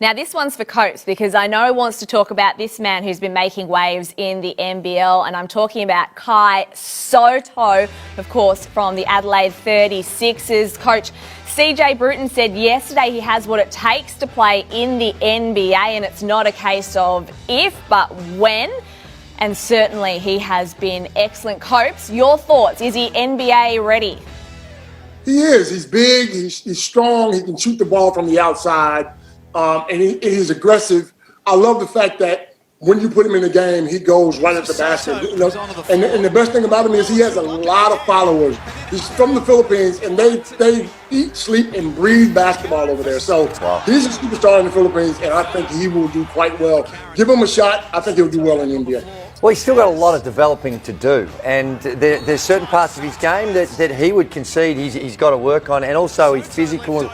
Now, this one's for Coates because I know wants to talk about this man who's been making waves in the NBL, and I'm talking about Sotto, of course, from the Adelaide 36ers. Coach CJ Bruton said yesterday he has what it takes to play in the NBA, and it's not a case of if, but when. And certainly he has been excellent. Coates, your thoughts? Is he NBA ready? He is. He's big, he's strong, he can shoot the ball from the outside. And he's aggressive. I love the fact that when you put him in the game, he goes right at the basket. You know? And the best thing about him is he has a lot of followers. He's from the Philippines, and they eat, sleep, and breathe basketball over there. So he's a superstar in the Philippines, and I think he will do quite well. Give him a shot. I think he'll do well in India. Well, he's still got a lot of developing to do, and there's certain parts of his game that he would concede he's got to work on, and also his physical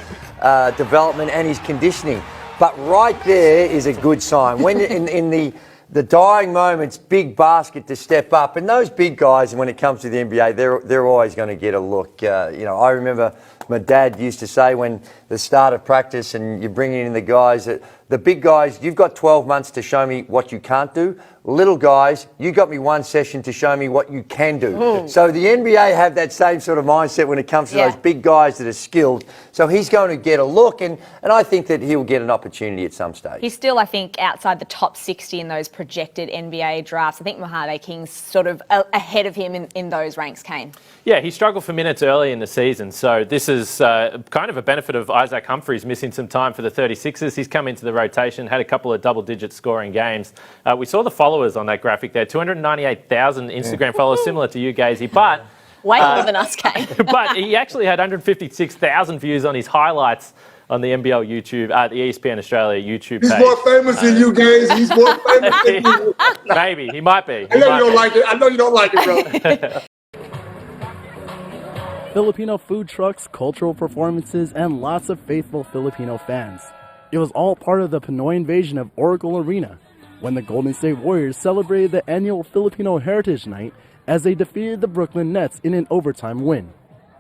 development and his conditioning. But right there is a good sign. When in the dying moments, big basket to step up, and those big guys, when it comes to the NBA, they're always going to get a look. I remember my dad used to say when the start of practice and you're bringing in the guys, that the big guys, you've got 12 months to show me what you can't do. Little guys, you got me one session to show me what you can do. Ooh. So the NBA have that same sort of mindset when it comes to those big guys that are skilled. So he's going to get a look, and I think that he'll get an opportunity at some stage. He's still, I think, outside the top 60 in those projected NBA drafts. I think Mojave King's sort of ahead of him in those ranks, Kane. Yeah, he struggled for minutes early in the season, so this is kind of a benefit of Isaac Humphries missing some time for the 36ers. He's come into the rotation, had a couple of double-digit scoring games. We saw the followers on that graphic there, 298,000 Instagram followers, similar to you, Gazy, but... Way more than us, Kane. But he actually had 156,000 views on his highlights on the NBL YouTube, the ESPN Australia YouTube page. He's more famous than you guys. He's more famous than you. Maybe. He might be. I know you don't like it. I know you don't like it, bro. Filipino food trucks, cultural performances, and lots of faithful Filipino fans. It was all part of the Pinoy invasion of Oracle Arena when the Golden State Warriors celebrated the annual Filipino Heritage Night as they defeated the Brooklyn Nets in an overtime win.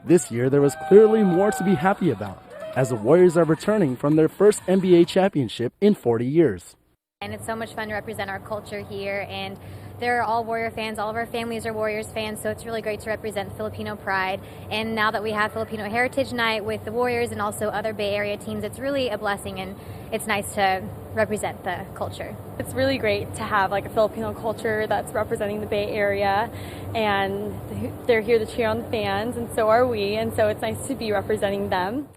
This year, there was clearly more to be happy about, as the Warriors are returning from their first NBA championship in 40 years. And it's so much fun to represent our culture here, and they're all Warrior fans. All of our families are Warriors fans, so it's really great to represent Filipino pride. And now that we have Filipino Heritage Night with the Warriors and also other Bay Area teams, it's really a blessing, and it's nice to represent the culture. It's really great to have like a Filipino culture that's representing the Bay Area, and they're here to cheer on the fans, and so are we, and so it's nice to be representing them.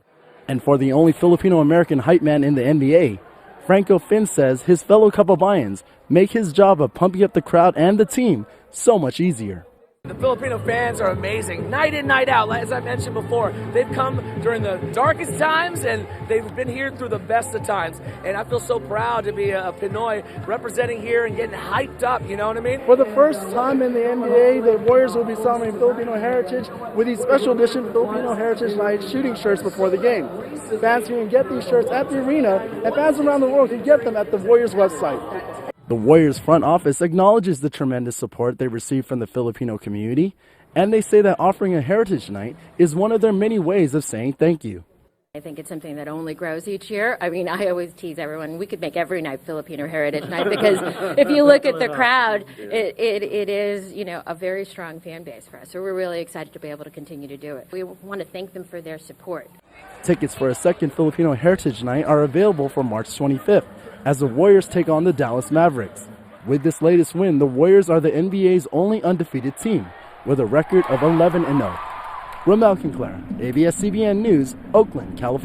And for the only Filipino-American hype man in the NBA, Franco Finn says his fellow Kababayans make his job of pumping up the crowd and the team so much easier. The Filipino fans are amazing, night in, night out. As I mentioned before, they've come during the darkest times, and they've been here through the best of times. And I feel so proud to be a Pinoy representing here and getting hyped up, you know what I mean? For the first time in the NBA, the Warriors will be celebrating Filipino heritage with these special edition Filipino Heritage Night shooting shirts before the game. Fans can get these shirts at the arena, and fans around the world can get them at the Warriors website. The Warriors front office acknowledges the tremendous support they receive from the Filipino community, and they say that offering a Heritage Night is one of their many ways of saying thank you. I think it's something that only grows each year. I mean, I always tease everyone, we could make every night Filipino Heritage Night, because if you look at the crowd, it is, a very strong fan base for us. So we're really excited to be able to continue to do it. We want to thank them for their support. Tickets for a second Filipino Heritage Night are available for March 25th. As the Warriors take on the Dallas Mavericks. With this latest win, the Warriors are the NBA's only undefeated team, with a record of 11-0. Romel Conclara, ABS-CBN News, Oakland, California.